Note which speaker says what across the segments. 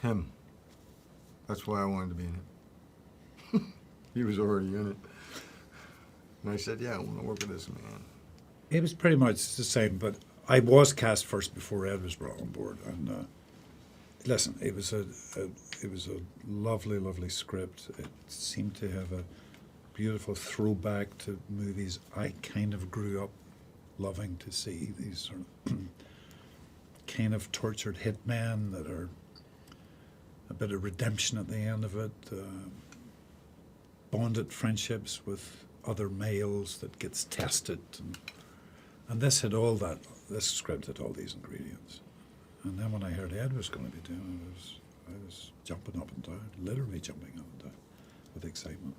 Speaker 1: Him. That's why I wanted to be in it. He was already in it. And I said, yeah, I want to work with this man.
Speaker 2: It was pretty much the same, but I was cast first before Ed was brought on board. And listen, it was a lovely, lovely script. It seemed to have a beautiful throwback to movies I kind of grew up loving to see. These sort of kind of tortured hitmen that are a bit of redemption at the end of it, bonded friendships with other males that gets tested, and this had all that. This script had all these ingredients. And then when I heard Ed was going to be doing it, I was jumping up and down, literally jumping up and down with excitement.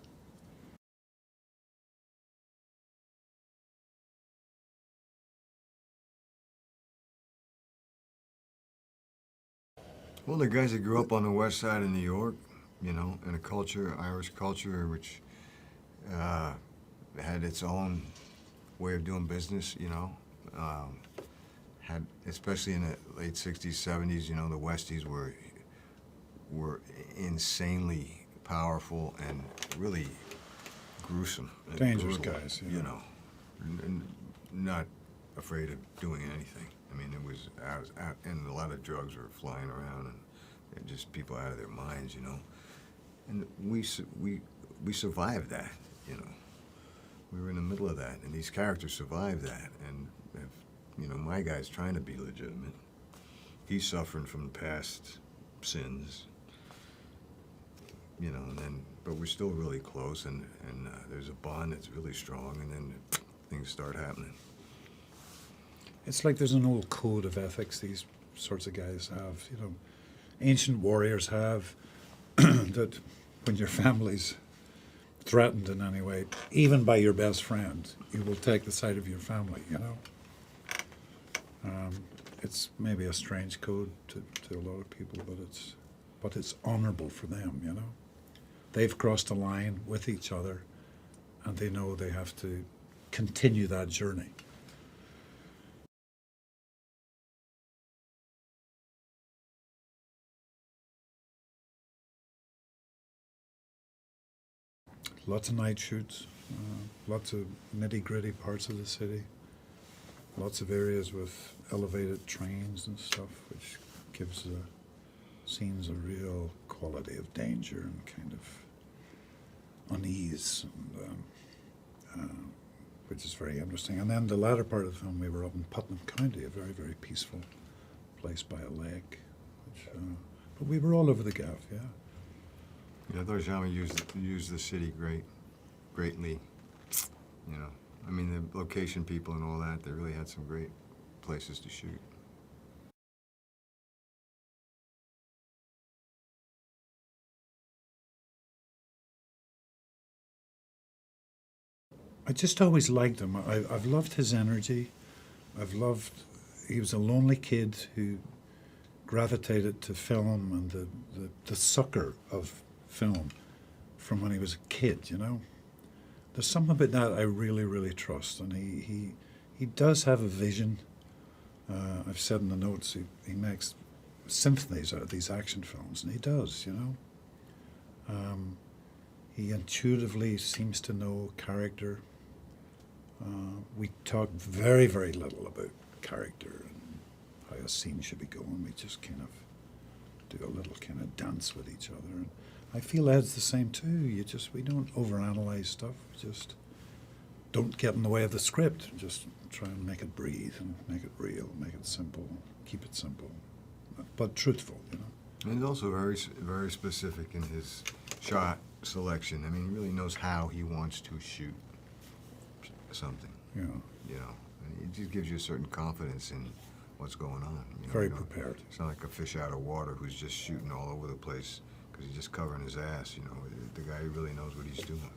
Speaker 1: Well, the guys that grew up on the west side of New York, you know, in a culture, Irish culture, which had its own way of doing business, you know, had, especially in the late 60s, 70s, you know, the Westies were insanely powerful and really gruesome.
Speaker 2: Dangerous guys, yeah.
Speaker 1: You know, not afraid of doing anything. I mean, and a lot of drugs were flying around, and just people out of their minds, you know. And we survived that, you know. We were in the middle of that, and these characters survived that. And if, you know, my guy's trying to be legitimate. He's suffering from past sins, you know. And then, but we're still really close, and there's a bond that's really strong, and then things start happening.
Speaker 2: It's like there's an old code of ethics these sorts of guys have, you know, ancient warriors have, that when your family's threatened in any way, even by your best friend, you will take the side of your family, you know. It's maybe a strange code to a lot of people, but it's honorable for them, you know. They've crossed a line with each other, and they know they have to continue that journey. Lots of night shoots, lots of nitty-gritty parts of the city, lots of areas with elevated trains and stuff, which gives the scenes a real quality of danger and kind of unease, and, which is very interesting. And then the latter part of the film, we were up in Putnam County, a very, very peaceful place by a lake. But we were all over the gaff, yeah.
Speaker 1: Yeah, I thought Jaume used the city greatly, you know. I mean, the location people and all that, they really had some great places to shoot.
Speaker 2: I just always liked him. I've loved his energy. He was a lonely kid who gravitated to film and the sucker of film from when he was a kid, you know. There's something about that I really, really trust, and he does have a vision. I've said in the notes he makes symphonies out of these action films, and he does, you know. He intuitively seems to know character. We talk very, very little about character and how a scene should be going. We just kind of do a little kind of dance with each other. And I feel Ed's the same too. We don't overanalyze stuff. We just don't get in the way of the script. Just try and make it breathe and make it real, make it simple, keep it simple, but truthful, you know.
Speaker 1: And he's also very, very specific in his shot selection. I mean, he really knows how he wants to shoot something.
Speaker 2: Yeah.
Speaker 1: You know, and it just gives you a certain confidence in what's going on. You know,
Speaker 2: Very prepared.
Speaker 1: It's not like a fish out of water who's just shooting all over the place because he's just covering his ass. You know, the guy who really knows what he's doing.